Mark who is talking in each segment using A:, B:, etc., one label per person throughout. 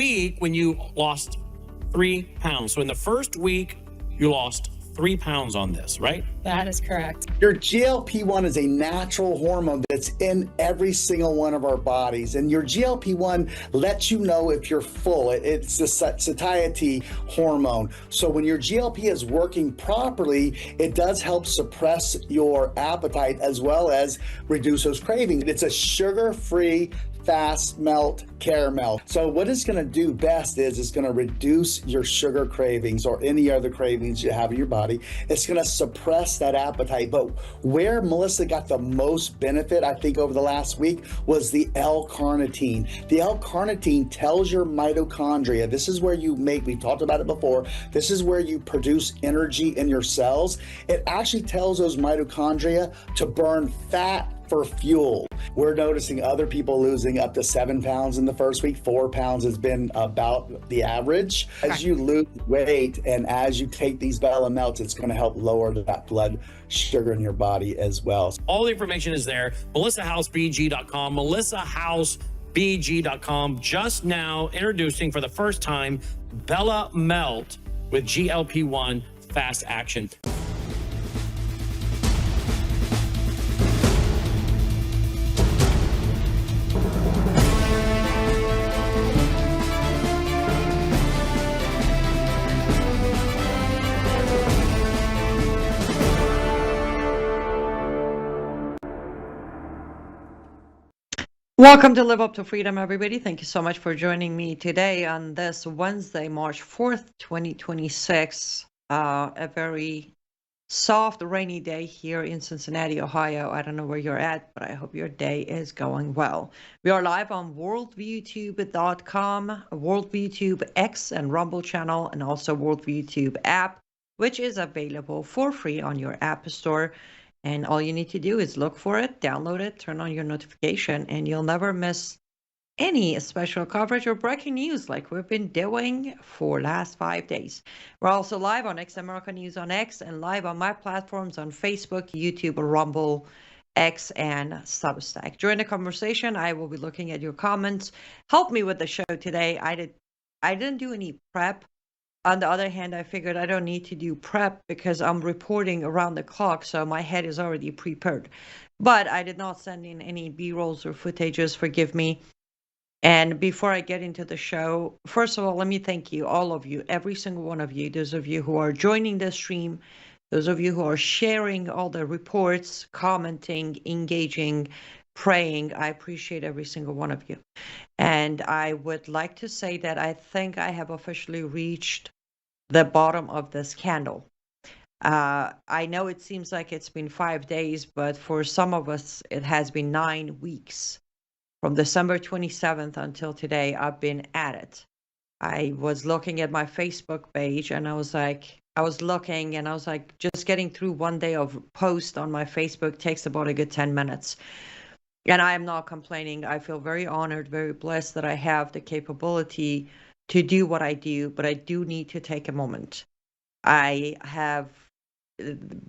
A: week when you lost 3 pounds. So in the first week, you lost 3 pounds on this, right?
B: That is correct.
C: Your GLP-1 is a natural hormone that's in every single one of our bodies. And your GLP-1 lets you know if you're full. It's the satiety hormone. So when your GLP is working properly, it does help suppress your appetite as well as reduce those cravings. It's a sugar-free fast melt caramel. So what it's going to do best is it's going to reduce your sugar cravings or any other cravings you have in your body. It's going to suppress that appetite. But where Melissa got the most benefit, I think, over the last week was the L-carnitine. The L-carnitine tells your mitochondria, this is where you make, we talked about it before, this is where you produce energy in your cells. It actually tells those mitochondria to burn fat for fuel. We're noticing other people losing up to 7 pounds in the first week. 4 pounds has been about the average. As you lose weight and as you take these Bella Melts, it's going to help lower that blood sugar in your body as well.
A: All the information is there. MelissaHouseBG.com, MelissaHouseBG.com. Just now introducing for the first time Bella Melt with GLP-1 Fast Action.
D: Welcome to Live Up to Freedom, everybody. Thank you so much for joining me today on this Wednesday, March 4th, 2026. A very soft, rainy day here in Cincinnati, Ohio. I don't know where you're at, but I hope your day is going well. We are live on worldviewtube.com, worldviewtube X and Rumble channel, and also worldviewtube app, which is available for free on your app store. And all you need to do is look for it, download it, turn on your notification, and you'll never miss any special coverage or breaking news like we've been doing for last 5 days. We're also live on X America News on X and live on my platforms on Facebook, YouTube, Rumble, X, and Substack. During the conversation, I will be looking at your comments. Help me with the show today. I didn't do any prep. On the other hand, I figured I don't need to do prep because I'm reporting around the clock, so my head is already prepared. But I did not send in any B-rolls or footages, forgive me. And before I get into the show, first of all, let me thank you, all of you, every single one of you, those of you who are joining the stream, those of you who are sharing all the reports, commenting, engaging, praying. I appreciate every single one of you. And I would like to say that I think I have officially reached the bottom of this candle. I know it seems like it's been 5 days, but for some of us, it has been 9 weeks. From December 27th until today, I've been at it. I was looking at my Facebook page and I was looking and I was like, just getting through one day of post on my Facebook takes about a good 10 minutes. And I am not complaining. I feel very honored, very blessed that I have the capability to do what I do, but I do need to take a moment. I have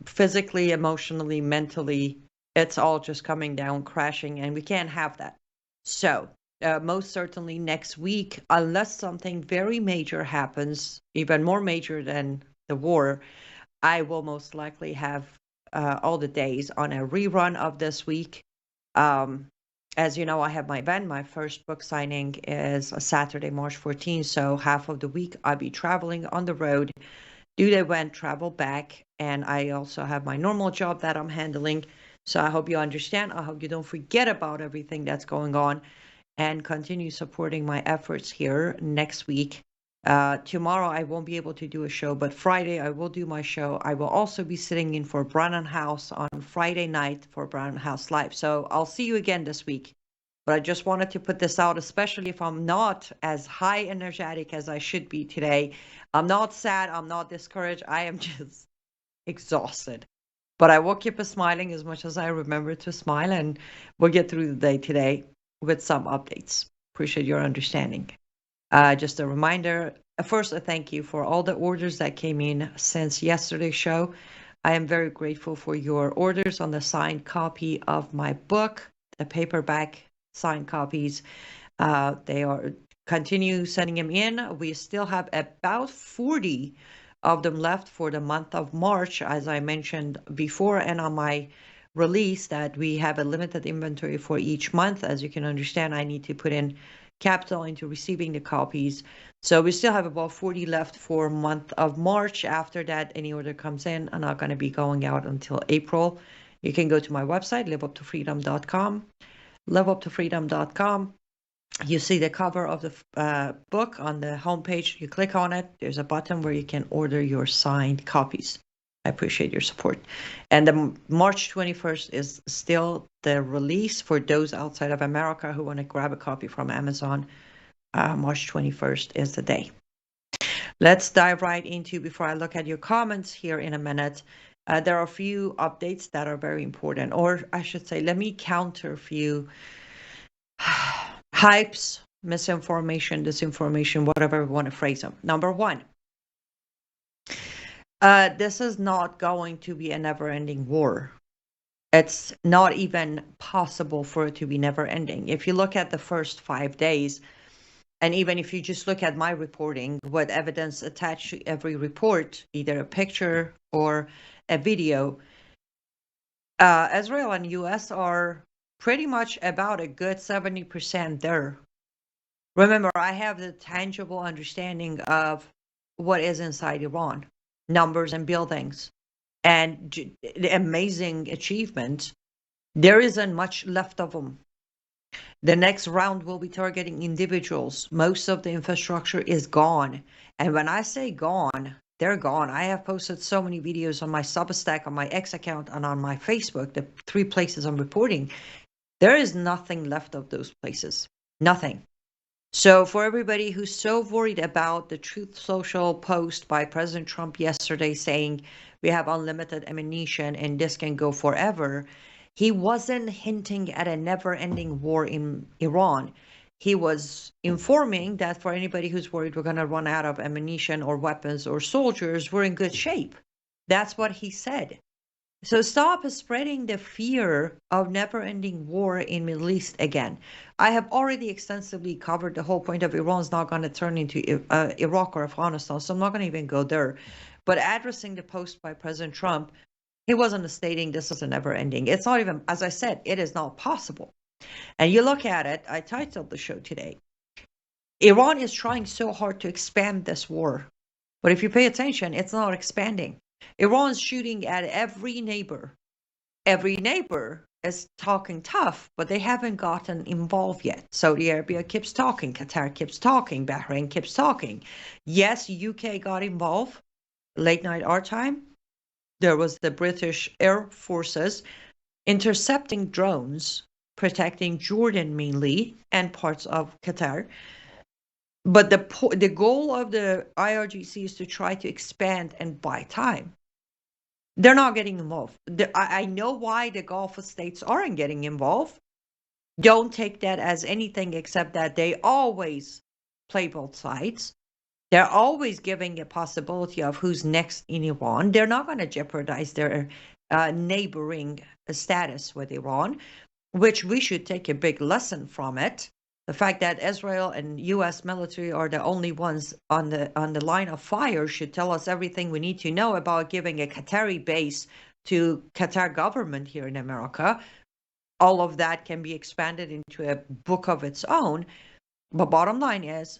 D: physically, emotionally, mentally, it's all just coming down, crashing, and we can't have that. So most certainly next week, unless something very major happens, even more major than the war, I will most likely have all the days on a rerun of this week. As you know, I have my event. My first book signing is a Saturday, March 14th. So half of the week I'll be traveling on the road, do the event, travel back. And I also have my normal job that I'm handling. So I hope you understand. I hope you don't forget about everything that's going on and continue supporting my efforts here next week. Tomorrow I won't be able to do a show, but Friday I will do my show. I will also be sitting in for Brannon House on Friday night for Brannon House Live. So I'll see you again this week. But I just wanted to put this out, especially if I'm not as high energetic as I should be today. I'm not sad. I'm not discouraged. I am just exhausted. But I will keep smiling as much as I remember to smile, and we'll get through the day today with some updates. Appreciate your understanding. Just a reminder, first, a thank you for all the orders that came in since yesterday's show. I am very grateful for your orders on the signed copy of my book, the paperback signed copies. They are continue sending them in. We still have about 40 of them left for the month of March, as I mentioned before, and on my release that we have a limited inventory for each month. As you can understand, I need to put in capital into receiving the copies. So we still have about 40 left for month of March. After that, any order comes in are not going to be going out until April. You can go to my website, liveuptofreedom.com, liveuptofreedom.com. You see the cover of the book on the homepage. You click on it. There's a button where you can order your signed copies. I appreciate your support. And the March 21st is still the release for those outside of America who want to grab a copy from Amazon. March 21st is the day. Let's dive right into, before I look at your comments here in a minute, there are a few updates that are very important, or I should say, let me counter a few hypes, misinformation, disinformation, whatever we want to phrase them. Number one, this is not going to be a never-ending war. It's not even possible for it to be never-ending. If you look at the first 5 days, and even if you just look at my reporting, with evidence attached to every report, either a picture or a video, Israel and US are pretty much about a good 70% there. Remember, I have the tangible understanding of what is inside Iran, numbers and buildings, and the amazing achievement. There isn't much left of them. The next round will be targeting individuals. Most of the infrastructure is gone. And when I say gone, they're gone. I have posted so many videos on my Substack, on my X account, and on my Facebook, the 3 places I'm reporting. There is nothing left of those places. Nothing. So for everybody who's so worried about the Truth Social post by President Trump yesterday saying we have unlimited ammunition and this can go forever, he wasn't hinting at a never-ending war in Iran. He was informing that for anybody who's worried we're going to run out of ammunition or weapons or soldiers, we're in good shape. That's what he said. So stop spreading the fear of never-ending war in Middle East again. I have already extensively covered the whole point of Iran's not going to turn into Iraq or Afghanistan, so I'm not going to even go there. But addressing the post by President Trump, he wasn't stating this is a never-ending. It's not even, as I said, it is not possible. And you look at it, I titled the show today, Iran is trying so hard to expand this war. But if you pay attention, it's not expanding. Iran's shooting at every neighbor. Every neighbor is talking tough, but they haven't gotten involved yet. Saudi Arabia keeps talking. Qatar keeps talking. Bahrain keeps talking. Yes, UK got involved. Late night our time. There was the British Air Forces intercepting drones, protecting Jordan mainly, and parts of Qatar. But the goal of the IRGC is to try to expand and buy time. They're not getting involved. I know why the Gulf states aren't getting involved. Don't take that as anything except that they always play both sides. They're always giving a possibility of who's next in Iran. They're not going to jeopardize their neighboring status with Iran, which we should take a big lesson from it. The fact that Israel and U.S. military are the only ones on the line of fire should tell us everything we need to know about giving a Qatari base to Qatar government here in America. All of that can be expanded into a book of its own. But bottom line is,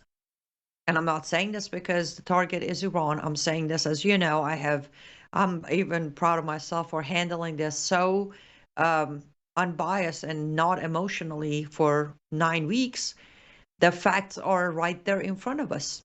D: and I'm not saying this because the target is Iran. I'm saying this, as you know, I'm even proud of myself for handling this so unbiased and not emotionally for 9 weeks. The facts are right there in front of us.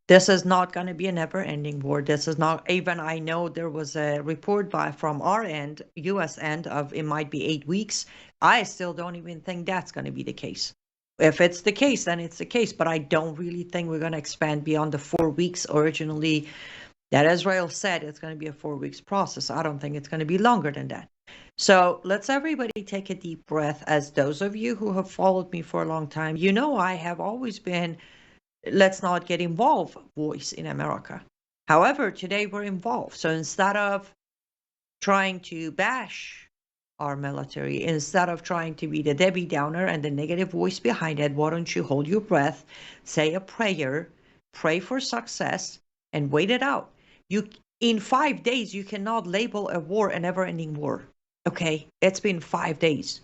D: This is not going to be a never-ending war. This is not, even I know there was a report from our end, U.S. end, of it might be 8 weeks. I still don't even think that's going to be the case. If it's the case, then it's the case. But I don't really think we're going to expand beyond the 4 weeks originally that Israel said it's going to be a 4 weeks process. I don't think it's going to be longer than that. So let's everybody take a deep breath. As those of you who have followed me for a long time, you know I have always been, let's not get involved voice in America. However, today we're involved. So instead of trying to bash our military. Instead of trying to be the Debbie Downer and the negative voice behind it, why don't you hold your breath, say a prayer, pray for success, and wait it out. In 5 days, you cannot label a war a never-ending war. Okay? It's been 5 days.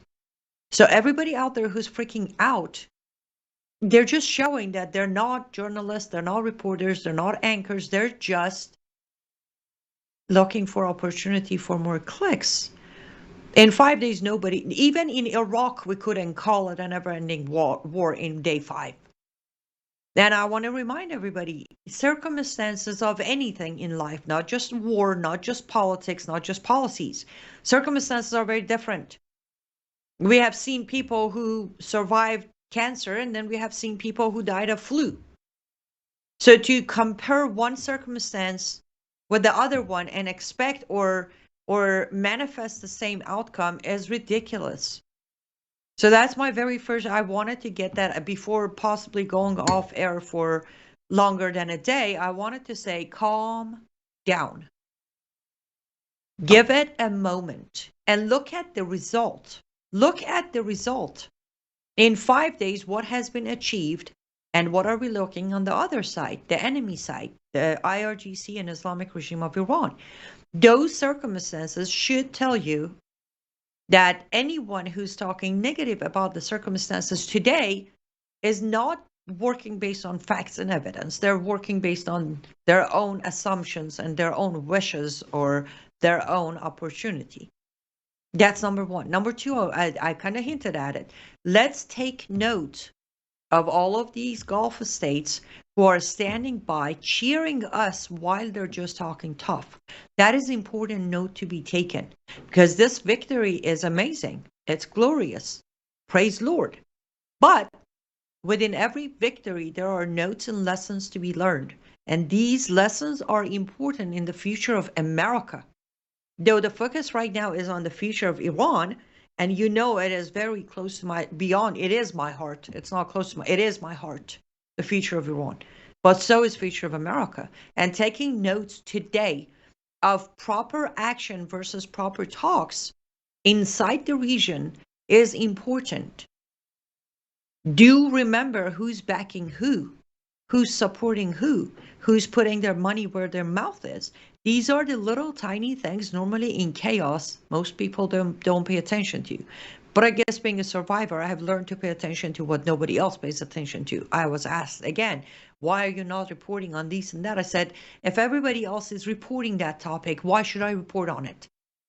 D: So everybody out there who's freaking out, they're just showing that they're not journalists, they're not reporters, they're not anchors, they're just looking for opportunity for more clicks. In 5 days, nobody, even in Iraq, we couldn't call it a never-ending war in day 5. And I want to remind everybody, circumstances of anything in life, not just war, not just politics, not just policies, circumstances are very different. We have seen people who survived cancer, and then we have seen people who died of flu. So to compare one circumstance with the other one and expect or manifest the same outcome is ridiculous. So that's my very first, I wanted to get that before possibly going off air for longer than a day. I wanted to say, calm down. Give it a moment and look at the result. Look at the result. In 5 days, what has been achieved and what are we looking on the other side, the enemy side, the IRGC and Islamic regime of Iran. Those circumstances should tell you that anyone who's talking negative about the circumstances today is not working based on facts and evidence. They're working based on their own assumptions and their own wishes or their own opportunity. That's number one. Number two, I kind of hinted at it. Let's take note of all of these Gulf states who are standing by, cheering us while they're just talking tough. That is important note to be taken because this victory is amazing. It's glorious. Praise Lord. But within every victory, there are notes and lessons to be learned. And these lessons are important in the future of America. Though the focus right now is on the future of Iran, and you know it is very close to my, beyond, it is my heart. It's not close to my, it is my heart, the future of Iran. But so is future of America. And taking notes today of proper action versus proper talks inside the region is important. Do remember who's backing who's supporting who's putting their money where their mouth is. These are the little tiny things normally in chaos most people don't pay attention to. But I guess being a survivor, I have learned to pay attention to what nobody else pays attention to. I was asked again, why are you not reporting on this and that? I said, if everybody else is reporting that topic, why should I report on it?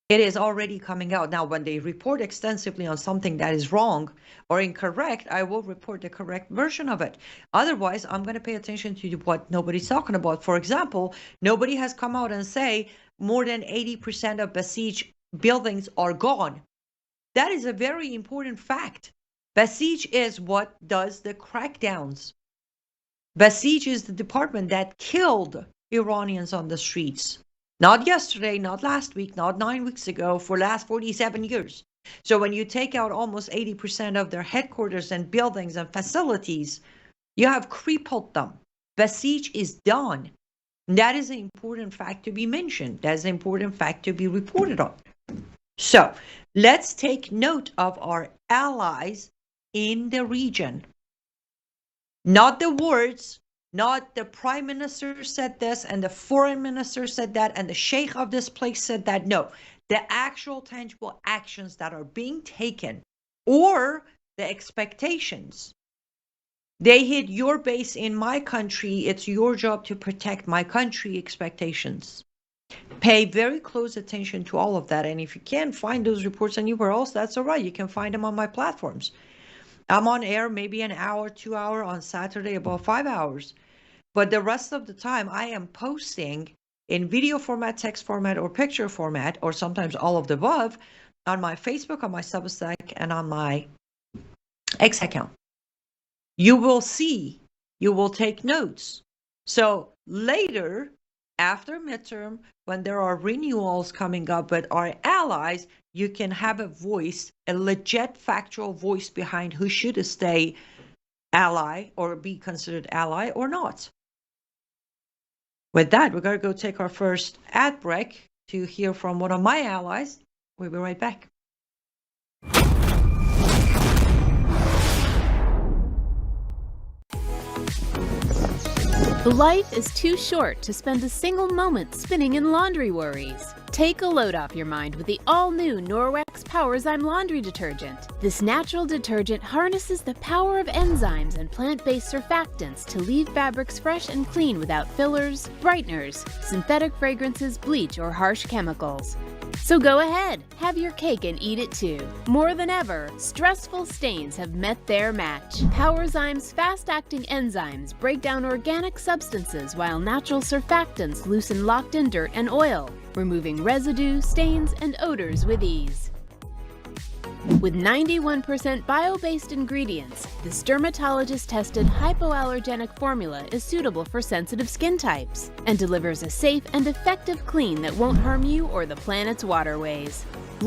D: It is already coming out. Now, when they report extensively on something that is wrong or incorrect, I will report the correct version of it. Otherwise, I'm going to pay attention to what nobody's talking about. For example, nobody has come out and say more than 80% of besieged buildings are gone. That is a very important fact. Basij is what does the crackdowns. Basij is the department that killed Iranians on the streets. Not yesterday, not last week, not 9 weeks ago, for last 47 years. So when you take out almost 80% of their headquarters and buildings and facilities, you have crippled them. Basij is done. That is an important fact to be mentioned. That is an important fact to be reported on. So let's take note of our allies in the region. Not the words, not the prime minister said this and the foreign minister said that and the sheikh of this place said that. No, the actual tangible actions that are being taken or the expectations. They hit your base in my country. It's your job to protect my country expectations. Pay very close attention to all of that. And if you can't find those reports anywhere else, that's all right. You can find them on my platforms. I'm on air maybe an hour, 2 hours on Saturday, about 5 hours. But the rest of the time, I am posting in video format, text format, or picture format, or sometimes all of the above, on my Facebook, on my Substack, and on my X account. You will see, you will take notes. So later, after midterm, when there are renewals coming up with our allies, you can have a voice, a legit factual voice behind who should stay ally or be considered ally or not. With that, we're going to go take our first ad break to hear from one of my allies. We'll be right back.
B: Life is too short to spend a single moment spinning in laundry worries. Take a load off your mind with the all-new Norwex Powerzyme laundry detergent. This natural detergent harnesses the power of enzymes and plant-based surfactants to leave fabrics fresh and clean without fillers, brighteners, synthetic fragrances, bleach, or harsh chemicals. So go ahead, have your cake and eat it too. More than ever, stressful stains have met their match. Powerzyme's fast-acting enzymes break down organic substances while natural surfactants loosen locked-in dirt and oil, removing residue, stains, and odors with ease. With 91% bio-based ingredients, this dermatologist-tested hypoallergenic formula is suitable for sensitive skin types and delivers a safe and effective clean that won't harm you or the planet's waterways.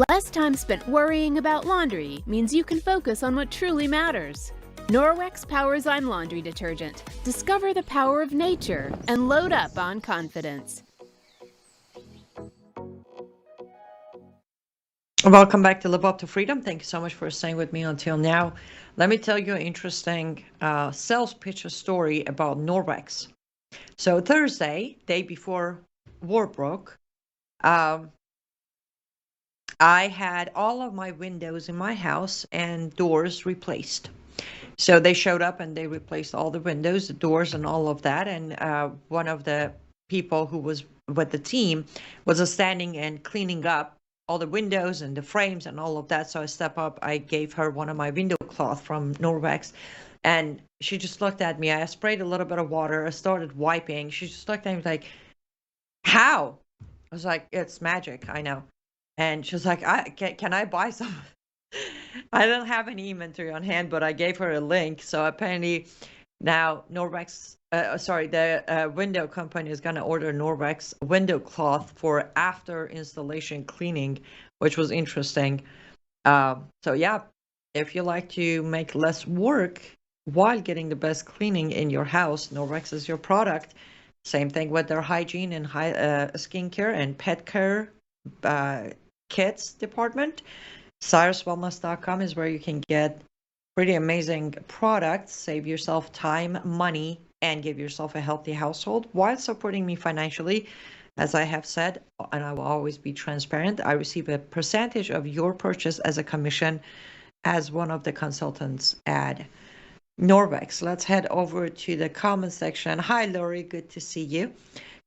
B: Less time spent worrying about laundry means you can focus on what truly matters. Norwex Powerzyme Laundry Detergent. Discover the power of nature and load up on confidence.
D: Welcome back to Live Up to Freedom. Thank you so much for staying with me until now. Let me tell you an interesting sales pitch story about Norwex. So Thursday, day before war broke, I had all of my windows in my house and doors replaced. So they showed up and they replaced all the windows, the doors, and all of that. And one of the people who was with the team was standing and cleaning up all the windows and the frames and all of that. So I step up, I gave her one of my window cloth from Norwex, and she just looked at me. I sprayed a little bit of water. I started wiping. She just looked at me like, how? I was like, it's magic, I know. And she was like, can I buy some? I don't have any inventory on hand, but I gave her a link. So apparently now Norwex, the window company is going to order Norwex window cloth for after installation cleaning, which was interesting. So yeah, if you like to make less work while getting the best cleaning in your house, Norwex is your product. Same thing with their hygiene and skincare and pet care kits department. CyrusWellness.com is where you can get pretty amazing products, save yourself time, money, and give yourself a healthy household while supporting me financially. As I have said, and I will always be transparent, I receive a percentage of your purchase as a commission as one of the consultants at Norwex. Let's head over to the comment section. Hi, Lori. Good to see you.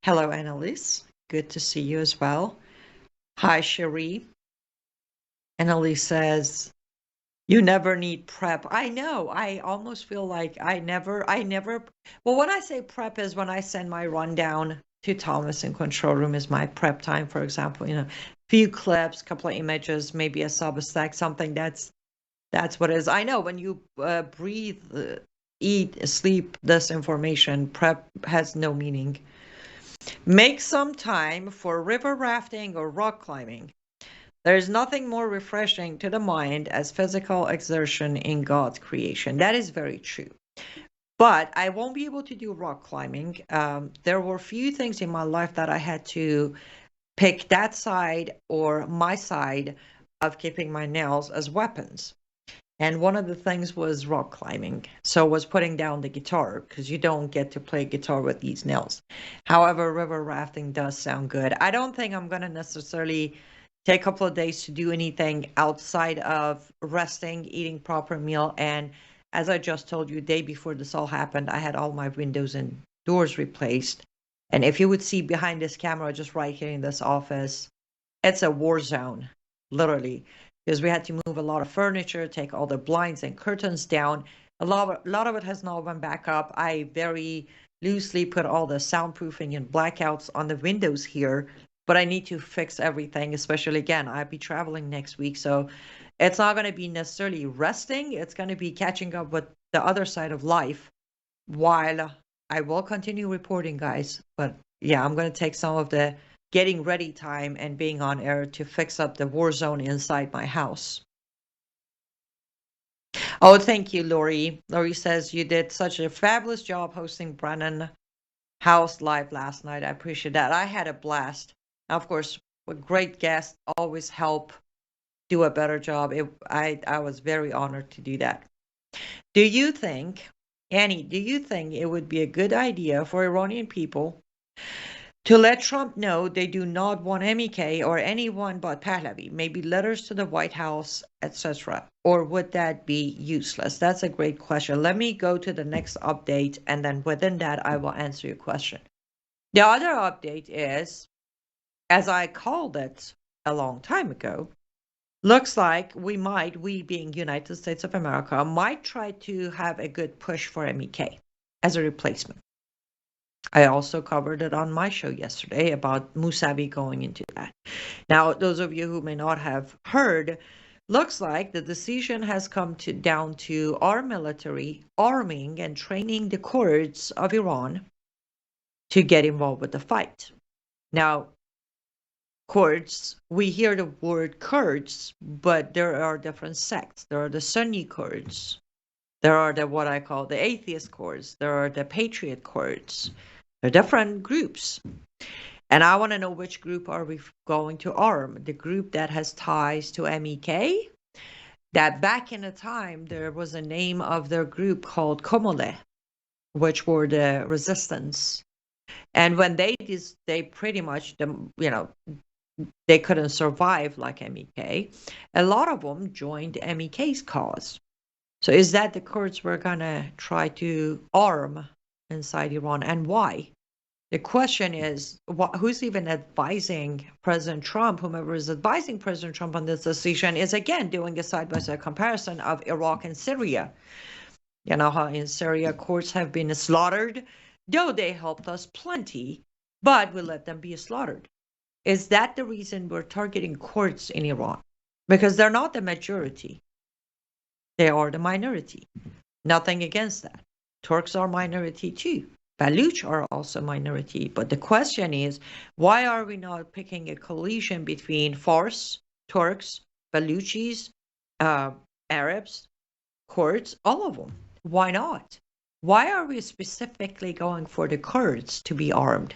D: Hello, Annalise. Good to see you as well. Hi, Cherie. Annalise says, you never need prep. I know. I almost feel like I never, well, when I say prep is when I send my rundown to Thomas in control room is my prep time, for example, few clips, couple of images, maybe a Substack, something that's what it is. I know when you breathe, eat, sleep, this information, prep has no meaning. Make some time for river rafting or rock climbing. There is nothing more refreshing to the mind as physical exertion in God's creation. That is very true. But I won't be able to do rock climbing. There were few things in my life that I had to pick that side or my side of keeping my nails as weapons. And one of the things was rock climbing. So was putting down the guitar because you don't get to play guitar with these nails. However, river rafting does sound good. I don't think I'm going to necessarily take a couple of days to do anything outside of resting, eating proper meal. And as I just told you, day before this all happened, I had all my windows and doors replaced. And if you would see behind this camera, just right here in this office, it's a war zone, literally, because we had to move a lot of furniture, take all the blinds and curtains down. A lot of it has now been back up. I very loosely put all the soundproofing and blackouts on the windows here, but I need to fix everything, especially again, I'll be traveling next week. So it's not going to be necessarily resting. It's going to be catching up with the other side of life while I will continue reporting, guys. But yeah, I'm going to take some of the getting ready time and being on air to fix up the war zone inside my house. Oh, thank you, Lori. Lori says you did such a fabulous job hosting Brennan House live last night. I appreciate that. I had a blast. Of course, a great guest always help do a better job. I was very honored to do that. Do you think Annie, do you think it would be a good idea for Iranian people to let Trump know they do not want MEK or anyone but Pahlavi, maybe letters to the White House, etc.? Or would that be useless? That's a great question. Let me go to the next update, and then within that, I will answer your question. The other update is, as I called it a long time ago, looks like we being United States of America, might try to have a good push for MEK as a replacement. I also covered it on my show yesterday about Musavi going into that. Now, those of you who may not have heard, looks like the decision has come down to our military arming and training the Kurds of Iran to get involved with the fight. Now, Kurds, we hear the word Kurds, but there are different sects. There are the Sunni Kurds. There are what I call the atheist Kurds. There are the patriot Kurds. They're different groups. And I want to know which group are we going to arm? The group that has ties to MEK? That back in the time, there was a name of their group called Komole, which were the resistance. And when they pretty much, they couldn't survive like MEK. A lot of them joined MEK's cause. So is that the Kurds we're going to try to arm inside Iran, and why? The question is, who's even advising President Trump? Whomever is advising President Trump on this decision is again doing a side-by-side comparison of Iraq and Syria. You know how in Syria Kurds have been slaughtered, though they helped us plenty, but we let them be slaughtered. Is that the reason we're targeting Kurds in Iran? Because they're not the majority. They are the minority. Nothing against that. Turks are minority too. Baluch are also minority. But the question is, why are we not picking a coalition between Fars, Turks, Baluchis, Arabs, Kurds, all of them? Why not? Why are we specifically going for the Kurds to be armed?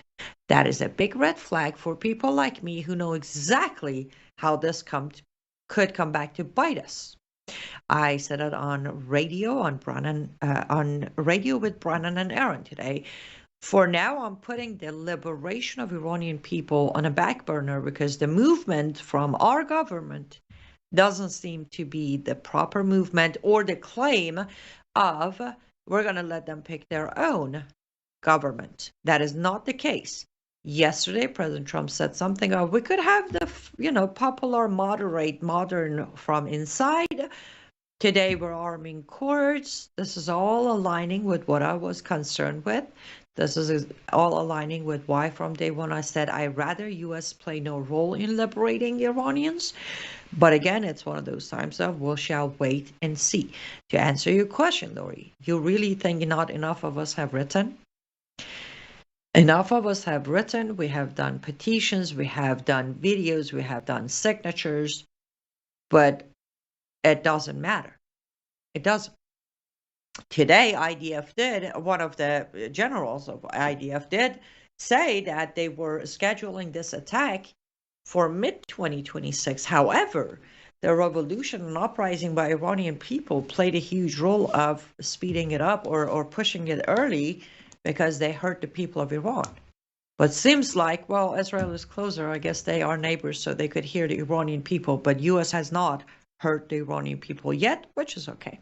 D: That is a big red flag for people like me who know exactly how this could come back to bite us. I said it on radio on radio with Brannon and Aaron today. For now, I'm putting the liberation of Iranian people on a back burner because the movement from our government doesn't seem to be the proper movement, or the claim of we're going to let them pick their own government. That is not the case. Yesterday, President Trump said something of we could have the, popular, moderate, modern from inside. Today, we're arming Kurds. This is all aligning with what I was concerned with. This is all aligning with why from day one I said I'd rather U.S. play no role in liberating Iranians. But again, it's one of those times of we shall wait and see. To answer your question, Lori, you really think not enough of us have written? Enough of us have written. We have done petitions. We have done videos. We have done signatures. But it doesn't matter. It doesn't. Today, IDF did, one of the generals of IDF did say that they were scheduling this attack for mid-2026. However, the revolution and uprising by Iranian people played a huge role of speeding it up or pushing it early because they hurt the people of Iran. But seems like, well, Israel is closer. I guess they are neighbors, so they could hear the Iranian people. But U.S. has not hurt the Iranian people yet, which is okay.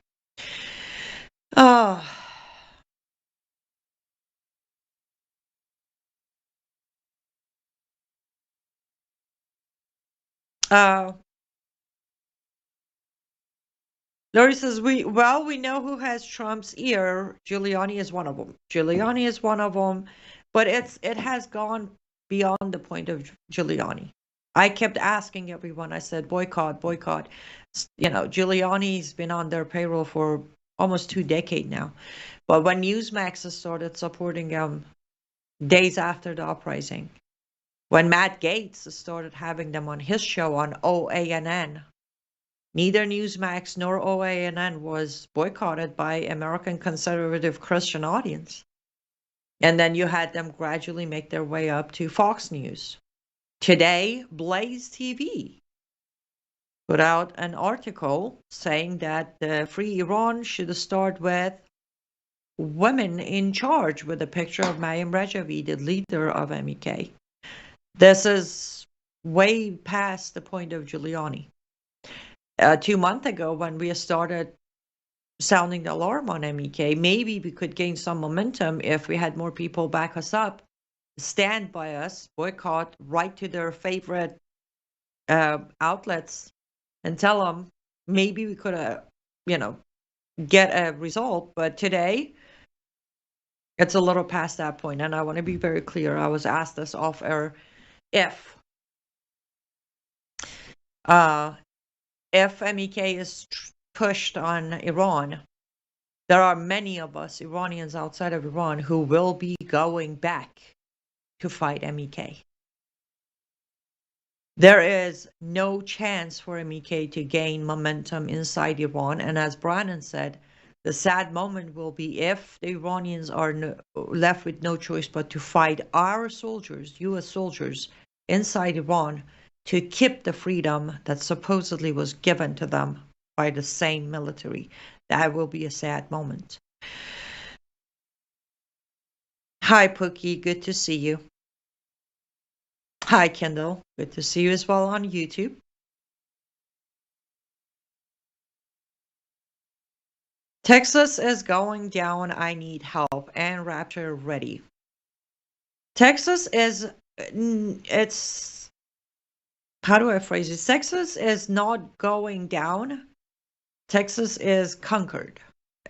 D: Lori says, we know who has Trump's ear. Giuliani is one of them. Giuliani is one of them, but it has gone beyond the point of Giuliani. I kept asking everyone, I said, boycott, boycott. Giuliani's been on their payroll for almost 2 decades now. But when Newsmax started supporting him days after the uprising, when Matt Gaetz started having them on his show on OANN, neither Newsmax nor OANN was boycotted by American conservative Christian audience. And then you had them gradually make their way up to Fox News. Today, Blaze TV put out an article saying that the Free Iran should start with women in charge with a picture of Mayim Rajavi, the leader of MEK. This is way past the point of Giuliani. 2 months ago, when we started sounding the alarm on MEK, maybe we could gain some momentum if we had more people back us up, stand by us, boycott, write to their favorite outlets and tell them maybe we could, get a result. But today, it's a little past that point, and I want to be very clear. I was asked this off air if MEK is pushed on Iran, there are many of us Iranians outside of Iran who will be going back to fight MEK. There is no chance for MEK to gain momentum inside Iran, and as Brannon said, the sad moment will be if the Iranians are left with no choice but to fight our soldiers, US soldiers, inside Iran to keep the freedom that supposedly was given to them by the same military. That will be a sad moment. Hi, Pookie. Good to see you. Hi, Kendall. Good to see you as well on YouTube. Texas is going down. I need help. And Raptor ready. Texas is, it's, how do I phrase it? Texas is not going down. Texas is conquered.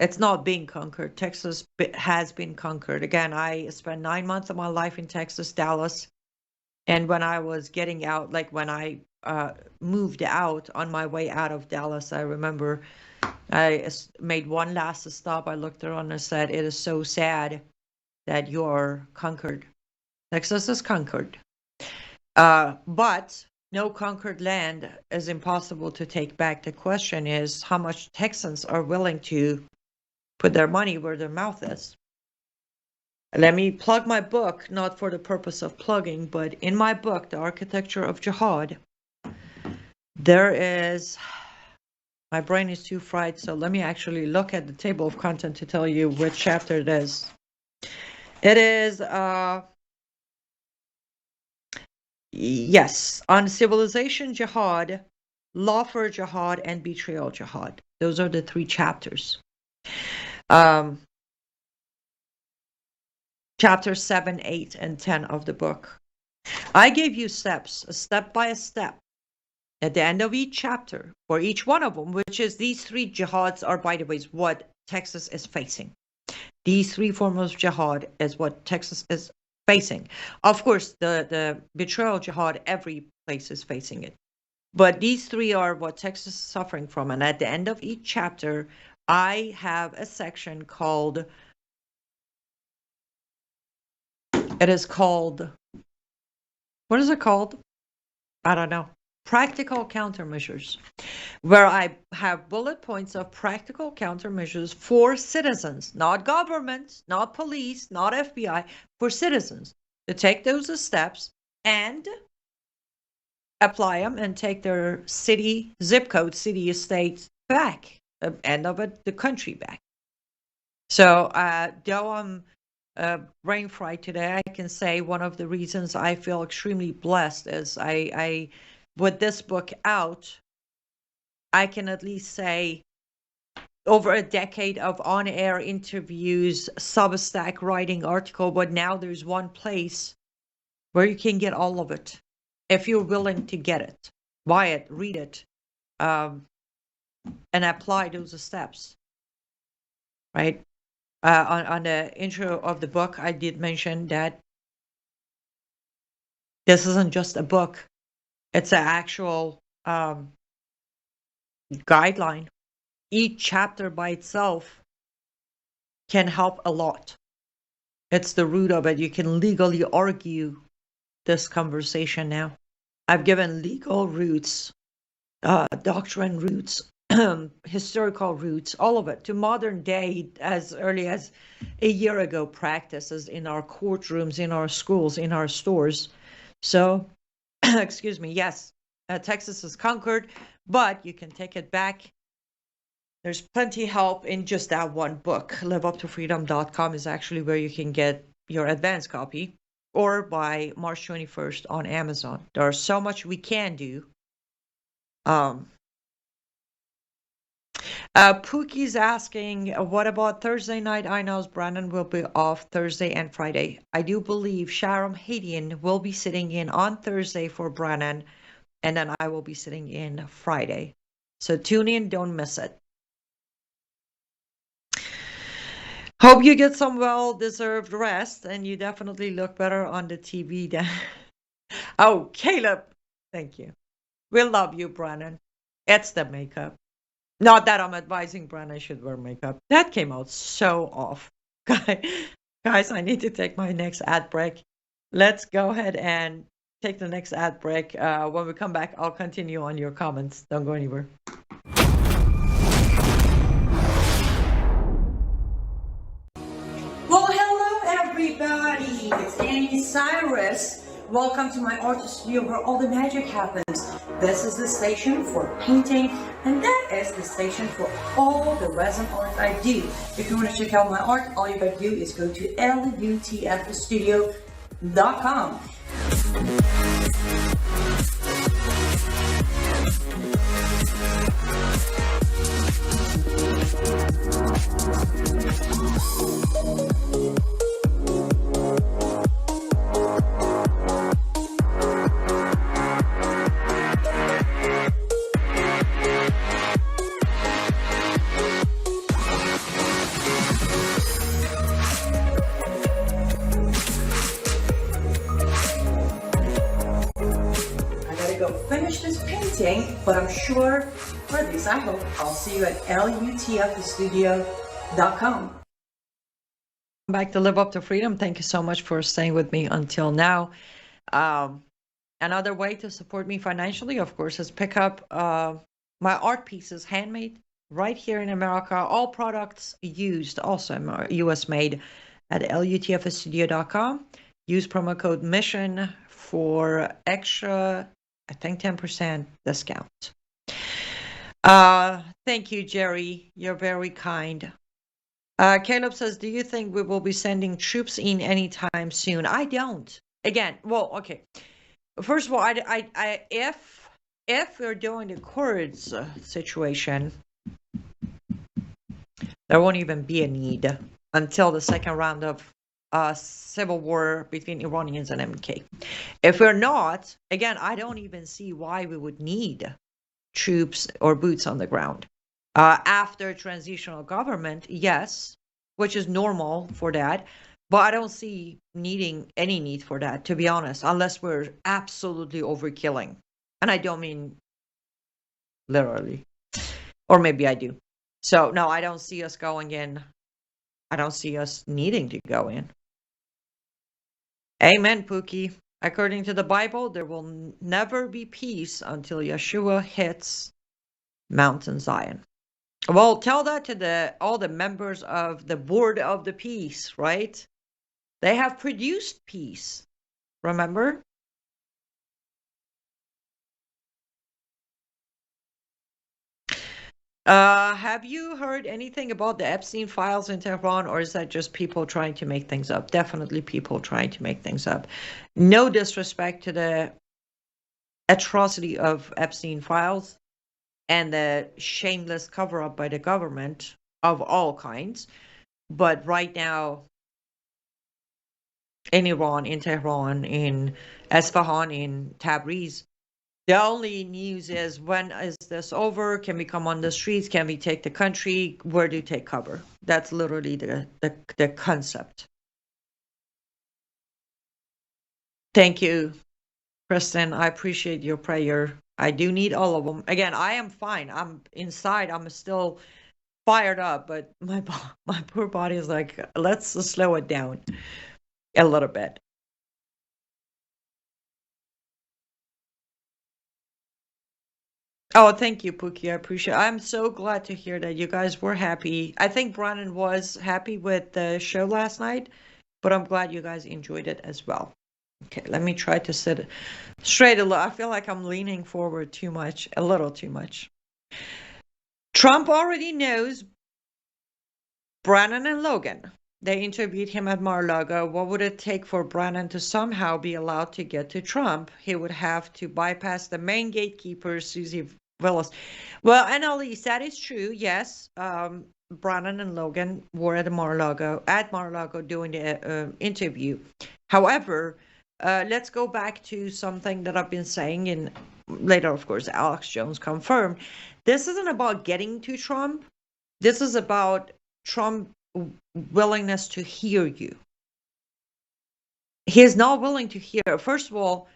D: It's not being conquered. Texas has been conquered. Again, I spent 9 months of my life in Texas, Dallas. And when I was getting out, like when I moved out on my way out of Dallas, I remember I made one last stop. I looked around and said, it is so sad that you're conquered. Texas is conquered. But no conquered land is impossible to take back. The question is how much Texans are willing to put their money where their mouth is. Let me plug my book, not for the purpose of plugging, but in my book, The Architecture of Jihad, there is, my brain is too fried, so let me actually look at the table of content to tell you which chapter it is. It is, yes, on civilization jihad, law for jihad, and betrayal jihad. Those are the 3 chapters. Chapter 7, 8, and 10 of the book. I gave you steps, step by step, at the end of each chapter, for each one of them, which is these 3 jihads are, by the way, what Texas is facing. These 3 forms of jihad is what Texas is facing. Of course, the betrayal jihad, every place is facing it. But these 3 are what Texas is suffering from. And at the end of each chapter, I have a section called, it is called, what is it called? I don't know. Practical countermeasures, where I have bullet points of practical countermeasures for citizens, not government, not police, not FBI, for citizens to take those steps and apply them and take their city, zip code, city, estate back, end of it, the country back. So though I'm brain fried today, I can say one of the reasons I feel extremely blessed is I with this book out, I can at least say over a decade of on-air interviews, Substack writing article, but now there's one place where you can get all of it if you're willing to get it, buy it, read it, and apply those steps, right? On the intro of the book, I did mention that this isn't just a book. It's an actual guideline. Each chapter by itself can help a lot. It's the root of it. You can legally argue this conversation now. I've given legal roots, doctrine roots, historical roots, all of it, to modern day, as early as a year ago, practices in our courtrooms, in our schools, in our stores. So, excuse me, yes, Texas is conquered, but you can take it back there's plenty help in just that one book. liveuptofreedom.com is actually where you can get your advanced copy, or by March 21st on Amazon. There's so much we can do. Pookie's asking, what about Thursday night? I know Brandon will be off Thursday and Friday. I do believe Sharon Hadian will be sitting in on Thursday for Brandon, and then I will be sitting in Friday. So tune in, don't miss it. Hope you get some well-deserved rest, and you definitely look better on the TV than... Oh, Caleb, thank you. We love you, Brandon. It's the makeup. Not that I'm advising Brandon should wear makeup. That came out so off. Guys, I need to take my next ad break. Let's go ahead and take the next ad break. When we come back, I'll continue on your comments. Don't go anywhere.
E: Well, hello everybody! It's Annie Cyrus. Welcome to my art studio where all the magic happens. This is the station for painting, and that is the station for all the resin art I do. If you want to check out my art, all you gotta do is go to lutfstudio.com. Finish this painting, but I'm sure, or at least I hope, I'll see you at lutfstudio.com.
D: Back to Live Up to Freedom. Thank you so much for staying with me until now. Another way to support me financially, of course, is pick up my art pieces, handmade right here in America. All products used, also US made, at lutfstudio.com. Use promo code MISSION for extra, I think, 10% discount. Thank you, Jerry. You're very kind. Caleb says, do you think we will be sending troops in anytime soon? I don't. Again, well, okay. First of all, if we're doing the Kurds situation, there won't even be a need until the second round of civil war between Iranians and MK. If we're not, again, I don't even see why we would need troops or boots on the ground. After transitional government, yes, which is normal for that, but I don't see needing any need for that, to be honest, unless we're absolutely overkilling. And I don't mean literally, or maybe I do. So no, I don't see us going in. I don't see us needing to go in. Amen, Pookie. According to the Bible, there will never be peace until Yeshua hits Mountain Zion. Well, tell that to all the members of the Board of the Peace, right? They have produced peace. Remember? Have you heard anything about the Epstein files in Tehran, or is that just people trying to make things up? Definitely people trying to make things up. No disrespect to the atrocity of Epstein files and the shameless cover-up by the government of all kinds. But right now, in Iran, in Tehran, in Esfahan, in Tabriz, the only news is, when is this over? Can we come on the streets? Can we take the country? Where do you take cover? That's literally the concept. Thank you, Kristen. I appreciate your prayer. I do need all of them. Again, I am fine. I'm inside. I'm still fired up, but my poor body is like, let's slow it down a little bit. Oh, thank you, Pookie. I appreciate it. I'm so glad to hear that you guys were happy. I think Brandon was happy with the show last night, but I'm glad you guys enjoyed it as well. Okay, let me try to sit straight a little. I feel like I'm leaning forward too much, a little too much. Trump already knows Brannon and Logan. They interviewed him at Mar-a-Lago. What would it take for Brannon to somehow be allowed to get to Trump? He would have to bypass the main gatekeeper, Susie Willis. Well, Annalise, that is true. Yes, Brannon and Logan were at Mar-a-Lago doing the interview. However, let's go back to something that I've been saying, and later, of course, Alex Jones confirmed. This isn't about getting to Trump. This is about Trump willingness to hear you. He is not willing to hear. First of all,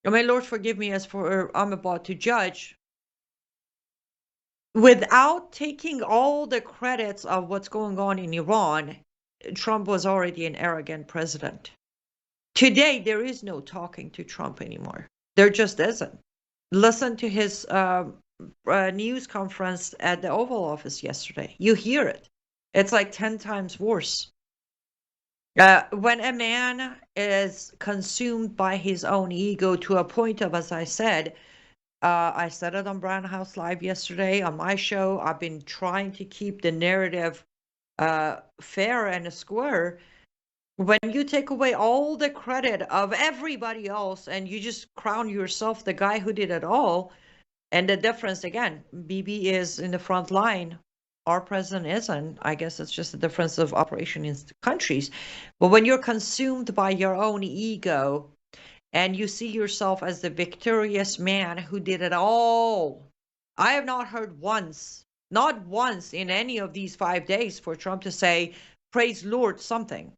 D: may Lord forgive me as for I'm about to judge. Without taking all the credits of what's going on in Iran, Trump was already an arrogant president. Today, there is no talking to Trump anymore. There just isn't. Listen to his news conference at the Oval Office yesterday. You hear it. It's like 10 times worse. When a man is consumed by his own ego to a point of, as I said it on Brown House Live yesterday on my show, I've been trying to keep the narrative fair and square. When you take away all the credit of everybody else and you just crown yourself the guy who did it all, and the difference, again, Bibi is in the front line. Our president isn't. I guess it's just a difference of operation in countries. But when you're consumed by your own ego and you see yourself as the victorious man who did it all, I have not heard not once in any of these 5 days for Trump to say, praise Lord, something.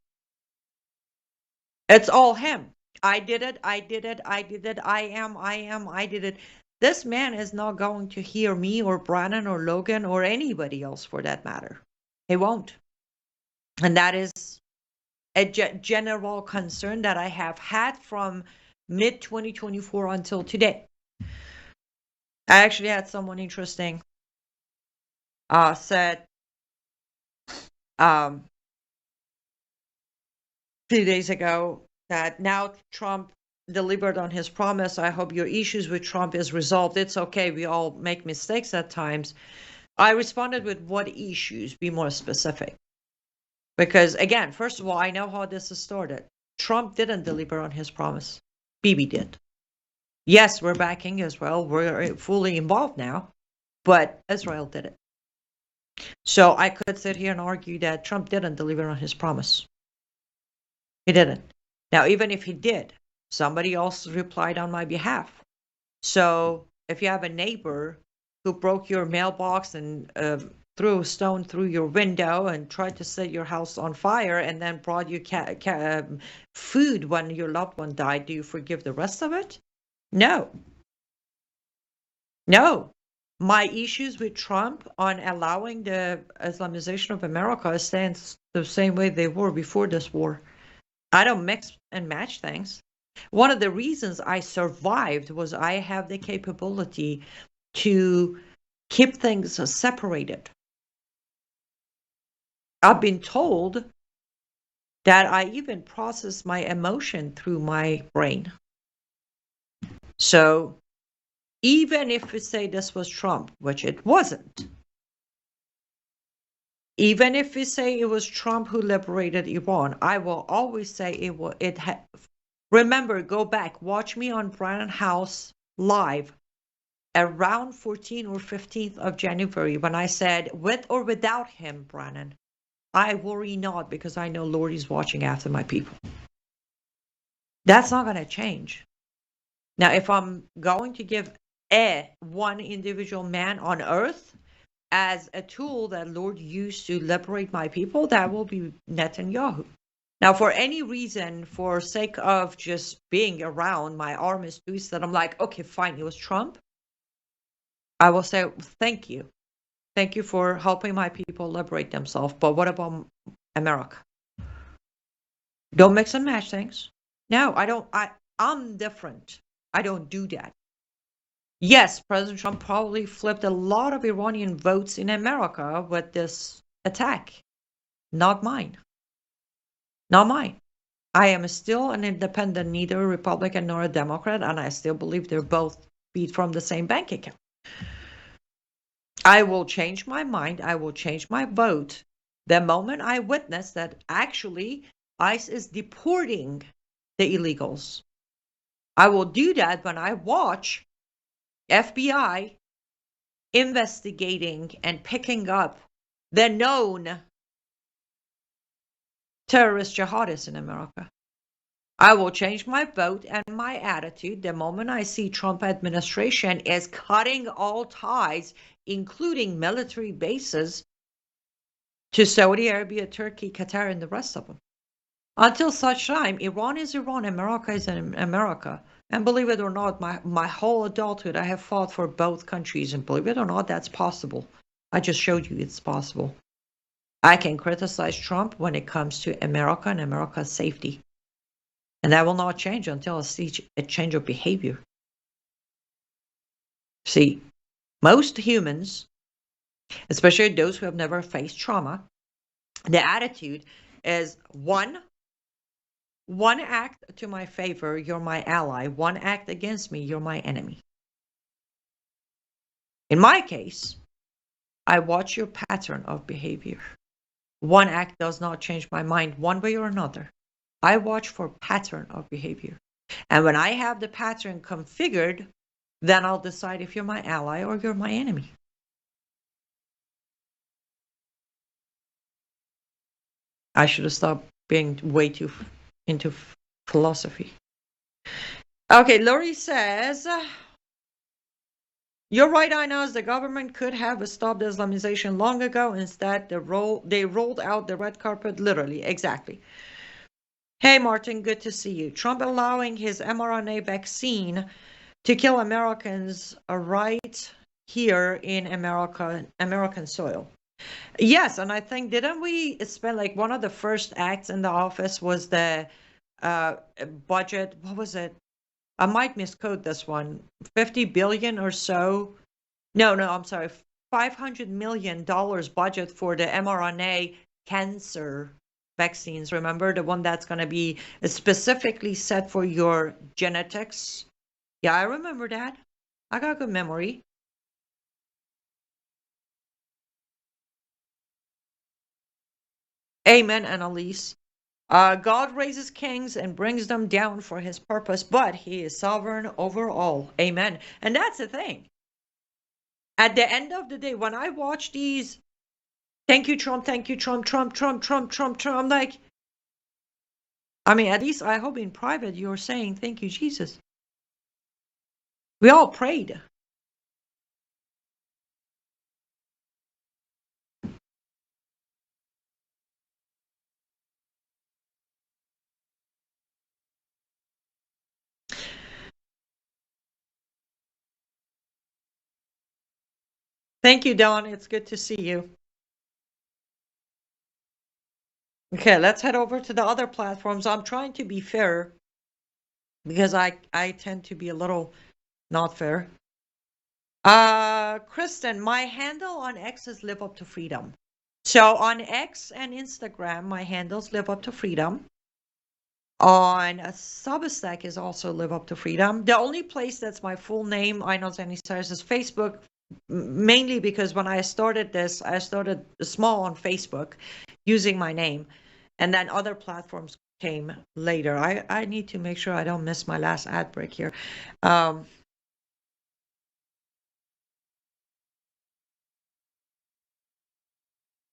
D: It's all him. I did it. I did it. I did it. I did it. This man is not going to hear me or Brannon or Logan or anybody else for that matter. He won't. And that is a general concern that I have had from mid-2024 until today. I actually had someone interesting said 2 days ago that now Trump delivered on his promise. I hope your issues with Trump is resolved. It's okay. We all make mistakes at times. I responded with what issues? Be more specific. Because again, first of all, I know how this has started. Trump didn't deliver on his promise. Bibi did. Yes, we're backing Israel. We're fully involved now. But Israel did it. So I could sit here and argue that Trump didn't deliver on his promise. He didn't. Now, even if he did, somebody else replied on my behalf. So if you have a neighbor who broke your mailbox and threw a stone through your window and tried to set your house on fire and then brought you food when your loved one died, do you forgive the rest of it? No. No. My issues with Trump on allowing the Islamization of America stands the same way they were before this war. I don't mix and match things. One of the reasons I survived was I have the capability to keep things separated. I've been told that I even process my emotion through my brain. So even if we say this was Trump, which it wasn't, even if we say it was Trump who liberated Iran, I will always say remember, go back, watch me on Brannon House Live around 14th or 15th of January when I said, with or without him, Brannon, I worry not because I know Lord is watching after my people. That's not going to change. Now, if I'm going to give one individual man on earth as a tool that Lord used to liberate my people, that will be Netanyahu. Now, for any reason, for sake of just being around, my arm is twisted. I'm like, okay, fine, it was Trump. I will say, thank you. Thank you for helping my people liberate themselves. But what about America? Don't mix and match things. No, I don't. I'm different. I don't do that. Yes, President Trump probably flipped a lot of Iranian votes in America with this attack. Not mine. Not mine. I am still an independent, neither a Republican nor a Democrat, and I still believe they're both feed from the same bank account. I will change my mind. I will change my vote the moment I witness that actually ICE is deporting the illegals. I will do that when I watch FBI investigating and picking up the known terrorist jihadists in America. I will change my vote and my attitude the moment I see Trump administration is cutting all ties, including military bases, to Saudi Arabia, Turkey, Qatar, and the rest of them. Until such time, Iran is Iran, America is America. And believe it or not, my whole adulthood, I have fought for both countries. And believe it or not, that's possible. I just showed you it's possible. I can criticize Trump when it comes to America and America's safety. And that will not change until I see a change of behavior. See, most humans, especially those who have never faced trauma, the attitude is one act to my favor, you're my ally. One act against me, you're my enemy. In my case, I watch your pattern of behavior. One act does not change my mind one way or another. I watch for pattern of behavior. And when I have the pattern configured, then I'll decide if you're my ally or you're my enemy. I should have stopped being way too into philosophy. Okay, Lori says, you're right, Inez. The government could have stopped Islamization long ago. Instead, they rolled out the red carpet, literally. Exactly. Hey, Martin, good to see you. Trump allowing his mRNA vaccine to kill Americans right here in American soil. Yes, and I think, didn't we spend like one of the first acts in the office was the budget? What was it? I might misquote this one. 50 billion or so. No, I'm sorry. $500 million budget for the mRNA cancer vaccines. Remember the one that's going to be specifically set for your genetics? Yeah, I remember that. I got good memory. Amen, Annalise. God raises kings and brings them down for his purpose, but he is sovereign over all. Amen. And that's the thing. At the end of the day, when I watch these, thank you, Trump, Trump, I'm like, I mean, at least I hope in private you're saying, thank you, Jesus. We all prayed. Thank you, Dawn. It's good to see you. Okay, let's head over to the other platforms. I'm trying to be fair because I tend to be a little not fair. Kristen, my handle on X is Live Up to Freedom. So on X and Instagram, my handles Live Up to Freedom. On Substack is also Live Up to Freedom. The only place that's my full name, I know Zanny Cyrus, is Facebook, mainly because when I started this, I started small on Facebook using my name, and then other platforms came later. I need to make sure I don't miss my last ad break here. The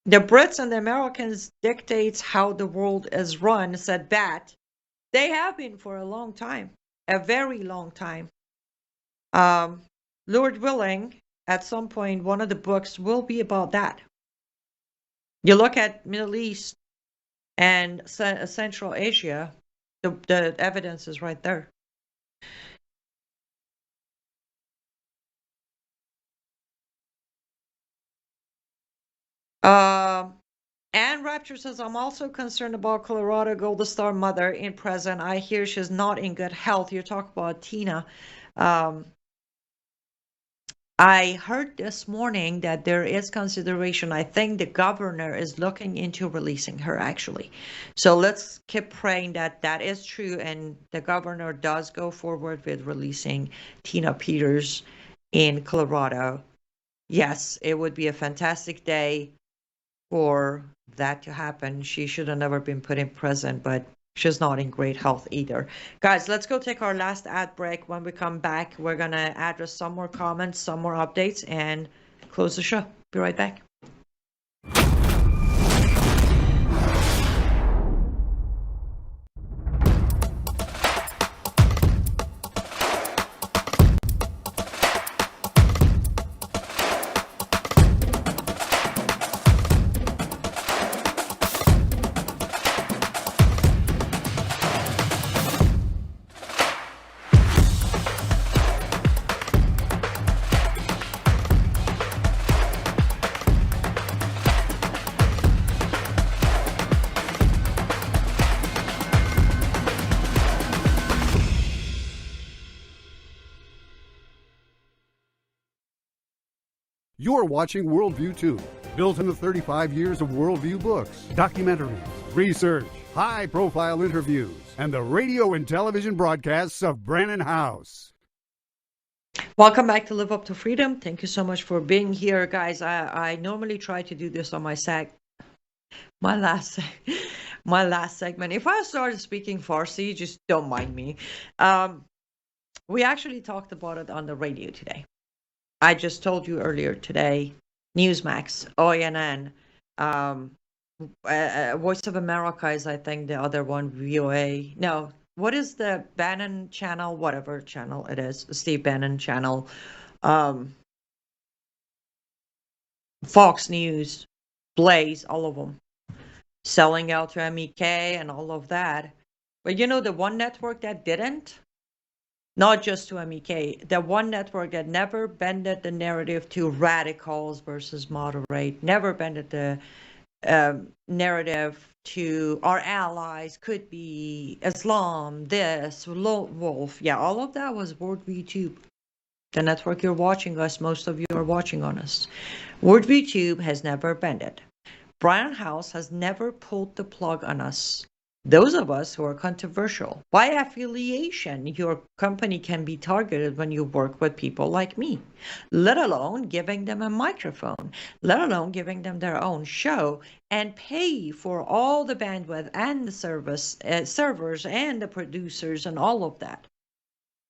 D: Brits and the Americans dictates how the world is run, said Bat. They have been for a long time, a very long time. Lord willing, at some point, one of the books will be about that. You look at Middle East and Central Asia, the evidence is right there. Anne Rapture says, I'm also concerned about Colorado Gold Star mother in prison. I hear she's not in good health. You talk about Tina. I heard this morning that there is consideration. I think the governor is looking into releasing her, actually. So let's keep praying that that is true and the governor does go forward with releasing Tina Peters in Colorado. yes, it would be a fantastic day for that to happen. She should have never been put in prison, but she's not in great health either. Guys, let's go take our last ad break. When we come back, we're going to address some more comments, some more updates, and close the show. Be right back.
F: You're watching Worldview 2, built into 35 years of Worldview books, documentaries, research, high-profile interviews, and the radio and television broadcasts of Brannon House.
D: Welcome back to Live Up to Freedom. Thank you so much for being here, guys. I normally try to do this on my last segment. If I started speaking Farsi, just don't mind me. We actually talked about it on the radio today. I just told you earlier today, Newsmax, ONN, Voice of America is, I think, the other one, VOA. No, what is the Bannon channel? Whatever channel it is, Steve Bannon channel. Fox News, Blaze, all of them. Selling out to MEK and all of that. But you know the one network that didn't? Not just to MEK, the one network that never bended the narrative to radicals versus moderate, never bended the narrative to our allies could be Islam, this, lone wolf. Yeah, all of that was Worldview Tube. The network you're watching us, most of you are watching on us. Worldview Tube has never bended. Brannon House has never pulled the plug on us. Those of us who are controversial. By affiliation, your company can be targeted when you work with people like me, let alone giving them a microphone, let alone giving them their own show and pay for all the bandwidth and the servers and the producers and all of that.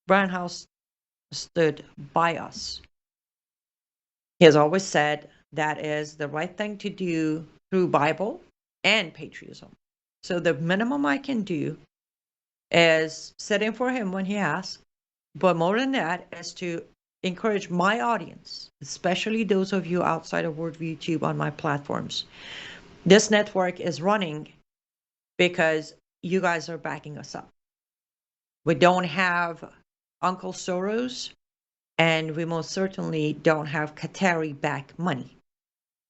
D: Brannon House stood by us. He has always said that is the right thing to do through Bible and patriotism. So the minimum I can do is sit in for him when he asks, but more than that is to encourage my audience, especially those of you outside of Worldview Tube on my platforms. This network is running because you guys are backing us up. We don't have Uncle Soros, and we most certainly don't have Qatari back money.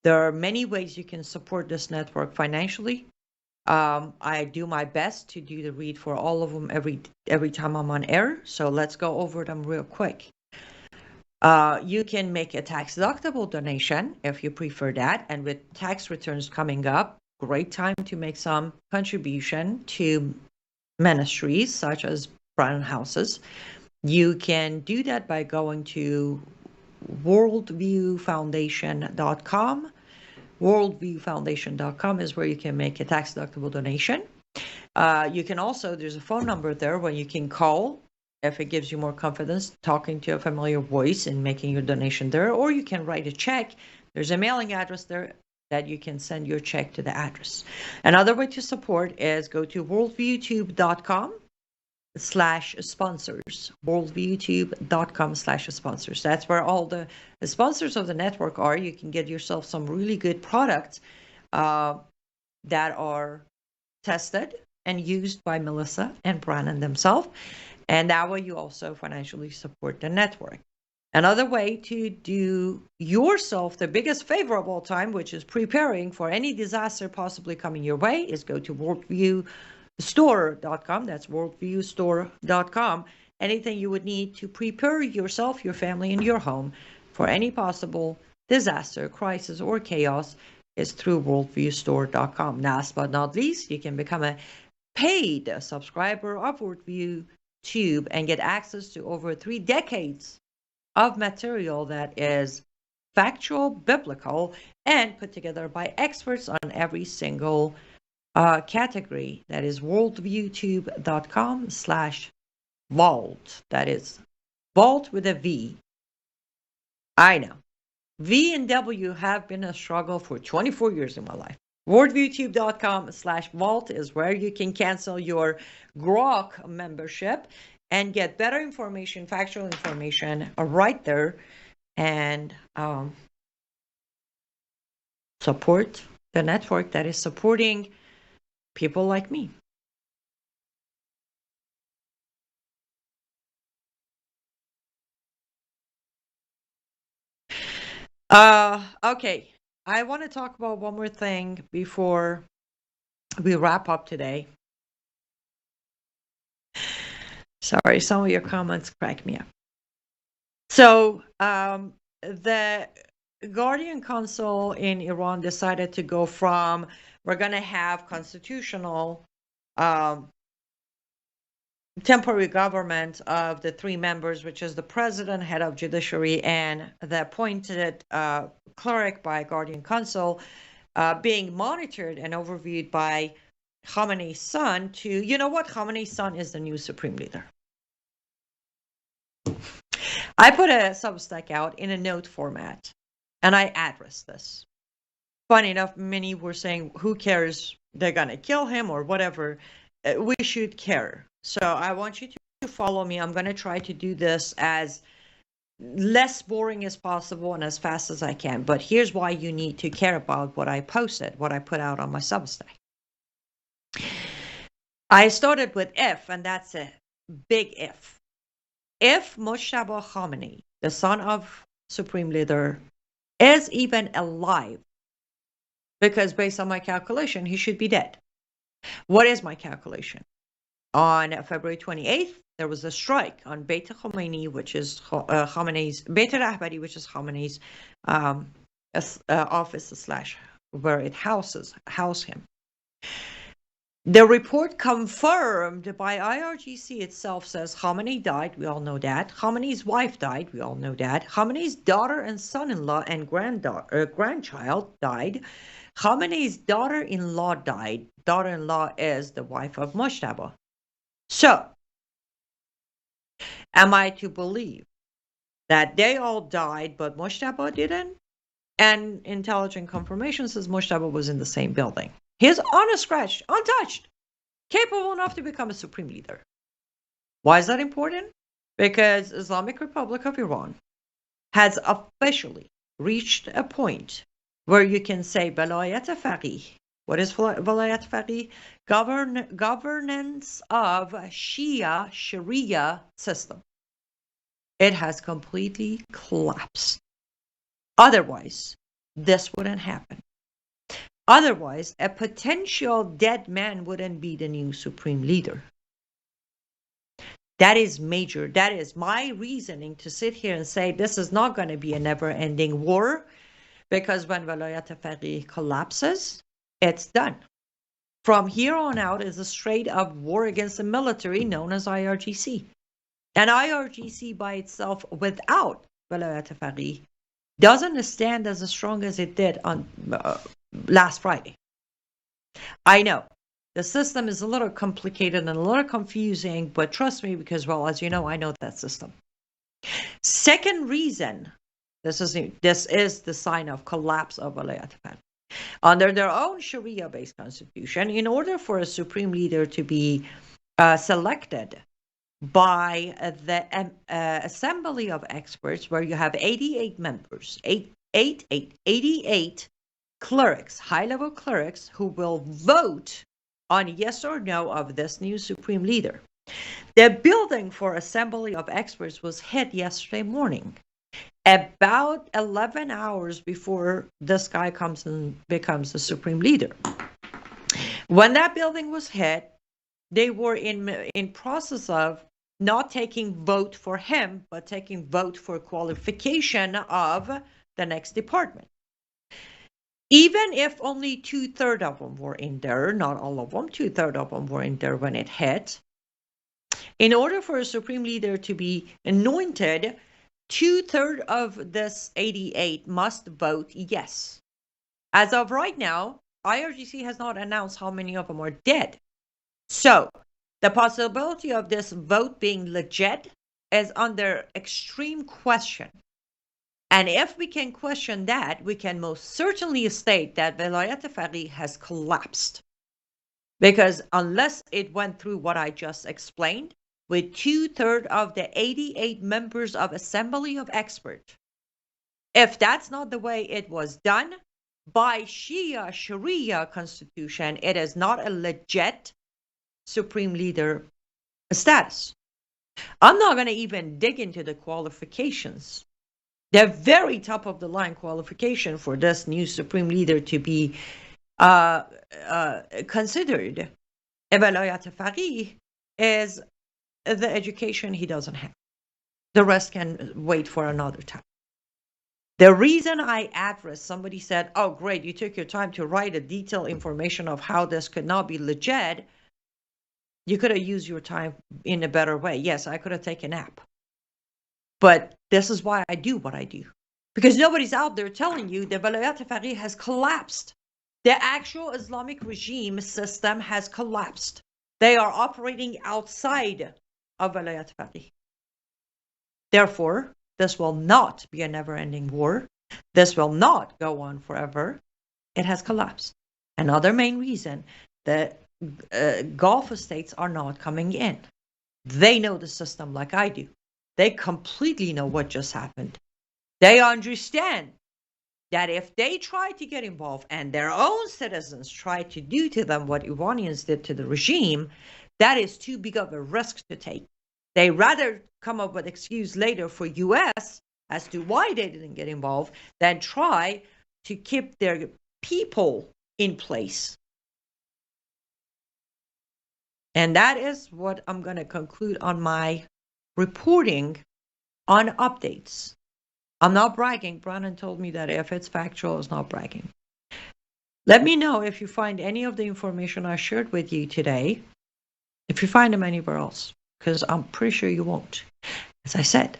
D: There are many ways you can support this network financially. I do my best to do the read for all of them every time I'm on air. So let's go over them real quick. You can make a tax-deductible donation if you prefer that. And with tax returns coming up, great time to make some contribution to ministries such as Brannon Houses. You can do that by going to worldviewfoundation.com. Worldviewfoundation.com is where you can make a tax-deductible donation. You can also, there's a phone number there where you can call if it gives you more confidence talking to a familiar voice and making your donation there, or you can write a check. There's a mailing address there that you can send your check to the address. Another way to support is go to worldviewtube.com/sponsors. worldviewtube.com/sponsors. That's where all the sponsors of the network are. You can get yourself some really good products that are tested and used by Melissa and Brannon themselves. And that way you also financially support the network. Another way to do yourself the biggest favor of all time, which is preparing for any disaster possibly coming your way, is go to worldviewstore.com. That's worldviewstore.com. Anything you would need to prepare yourself, your family, and your home for any possible disaster, crisis, or chaos is through worldviewstore.com. Last but not least, you can become a paid subscriber of Worldview Tube and get access to over 3 decades of material that is factual, biblical, and put together by experts on every single category. That is worldviewtube.com/vault. That is vault with a V. I know. V and W have been a struggle for 24 years in my life. worldviewtube.com/vault is where you can cancel your Grok membership and get better information, factual information right there, and support the network that is supporting people like me. Okay. I want to talk about one more thing before we wrap up today. Sorry, some of your comments crack me up. So, the Guardian Council in Iran decided to go from, we're going to have constitutional temporary government of the three members, which is the president, head of judiciary, and the appointed cleric by Guardian Council, being monitored and overviewed by Khamenei's son, to, you know what, Khamenei's son is the new supreme leader. I put a Substack out in a note format, and I addressed this. Funny enough, many were saying, who cares, they're going to kill him or whatever. We should care. So I want you to follow me. I'm going to try to do this as less boring as possible and as fast as I can. But here's why you need to care about what I posted, what I put out on my Substack. I started with if, and that's a big if. If Moshtaba Khamenei, the son of Supreme Leader, is even alive, because based on my calculation, he should be dead. What is my calculation? On February 28th, there was a strike on Beit Khomeini, which is Khamenei's Beit Rahbari, which is Khamenei's office slash where it house him. The report confirmed by IRGC itself says Khamenei died. We all know that. Khamenei's wife died. We all know that. Khamenei's daughter and son-in-law and grandchild died. Khamenei's daughter-in-law died. Daughter-in-law is the wife of Moshtaba. So, am I to believe that they all died, but Moshtaba didn't? And intelligent confirmation says Moshtaba was in the same building. He's unscratched, untouched, capable enough to become a supreme leader. Why is that important? Because Islamic Republic of Iran has officially reached a point where you can say Balayat Faqih. What is Balayat Faqih? Governance of Shia Sharia system. It has completely collapsed. Otherwise, this wouldn't happen. Otherwise, a potential dead man wouldn't be the new supreme leader. That is major. That is my reasoning to sit here and say this is not going to be a never-ending war, because when Walayat Faqih collapses, it's done. From here on out is a straight-up war against the military known as IRGC. And IRGC by itself, without Walayat Faqih, doesn't stand as strong as it did on last Friday. I know the system is a little complicated and a little confusing, but trust me, because, well, as you know, I know that system. Second reason, this is the sign of collapse of Walayat Faqih. Under their own Sharia-based constitution, in order for a supreme leader to be selected by the assembly of experts, where you have 88 members, 88 clerics, high-level clerics, who will vote on yes or no of this new supreme leader. The building for assembly of experts was hit yesterday morning, about 11 hours before this guy comes and becomes the supreme leader. When that building was hit, they were in process of not taking vote for him, but taking vote for qualification of the next department. Even if only 2/3 of them were in there, not all of them, 2/3 of them were in there when it hit. In order for a supreme leader to be anointed, 2/3 of this 88 must vote yes. As of right now, IRGC has not announced how many of them are dead. So the possibility of this vote being legit is under extreme question. And if we can question that, we can most certainly state that Velayat Faqih has collapsed. Because unless it went through what I just explained, with 2/3 of the 88 members of Assembly of Experts, if that's not the way it was done, by Shia Sharia constitution, it is not a legit supreme leader status. I'm not going to even dig into the qualifications. The very top of the line qualification for this new supreme leader to be considered a Velayat Faqih is the education he doesn't have. The rest can wait for another time. The reason I address, somebody said, oh, great, you took your time to write a detailed information of how this could not be legit. You could have used your time in a better way. Yes, I could have taken a nap. But this is why I do what I do. Because nobody's out there telling you the Velayat Faqih has collapsed. The actual Islamic regime system has collapsed. They are operating outside of Velayat Faqih. Therefore, this will not be a never-ending war. This will not go on forever. It has collapsed. Another main reason that Gulf states are not coming in. They know the system like I do. They completely know what just happened. They understand that if they try to get involved and their own citizens try to do to them what Iranians did to the regime, that is too big of a risk to take. They rather come up with excuse later for US as to why they didn't get involved than try to keep their people in place. And that is what I'm going to conclude on my reporting on updates. I'm not bragging. Brandon told me that if it's factual, it's not bragging. Let me know if you find any of the information I shared with you today, if you find them anywhere else, because I'm pretty sure you won't. As I said,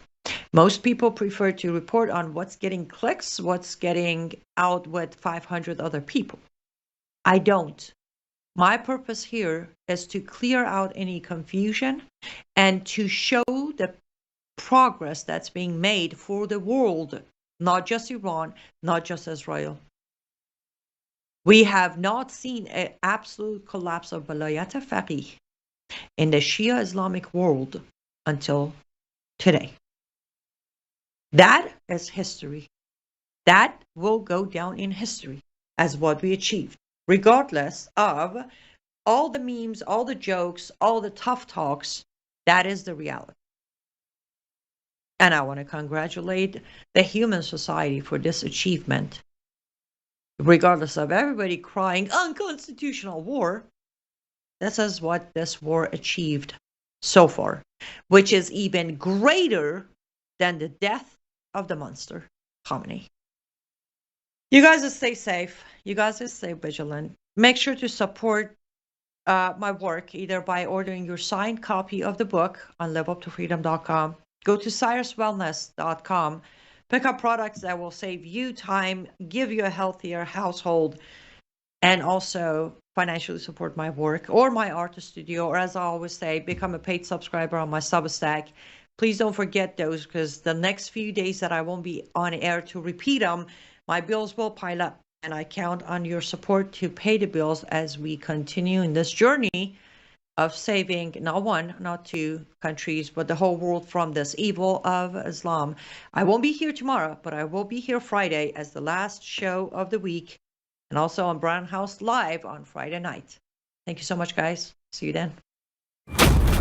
D: most people prefer to report on what's getting clicks, what's getting out with 500 other people. I don't. My purpose here is to clear out any confusion and to show the progress that's being made for the world, not just Iran, not just Israel. We have not seen an absolute collapse of Velayat Faqih in the Shia Islamic world until today. That is history. That will go down in history as what we achieved, regardless of all the memes, all the jokes, all the tough talks. That is the reality. And I want to congratulate the human society for this achievement. Regardless of everybody crying unconstitutional war, this is what this war achieved so far, which is even greater than the death of the monster, Khamenei. You guys stay safe. You guys stay vigilant. Make sure to support my work either by ordering your signed copy of the book on liveuptofreedom.com. Go to cyruswellness.com. Pick up products that will save you time, give you a healthier household, and also financially support my work or my artist studio, or as I always say, become a paid subscriber on my Substack. Please don't forget those, because the next few days that I won't be on air to repeat them, my bills will pile up, and I count on your support to pay the bills as we continue in this journey of saving not one, not two countries, but the whole world from this evil of Islam. I won't be here tomorrow, but I will be here Friday as the last show of the week, and also on Brown House Live on Friday night. Thank you so much, guys. See you then.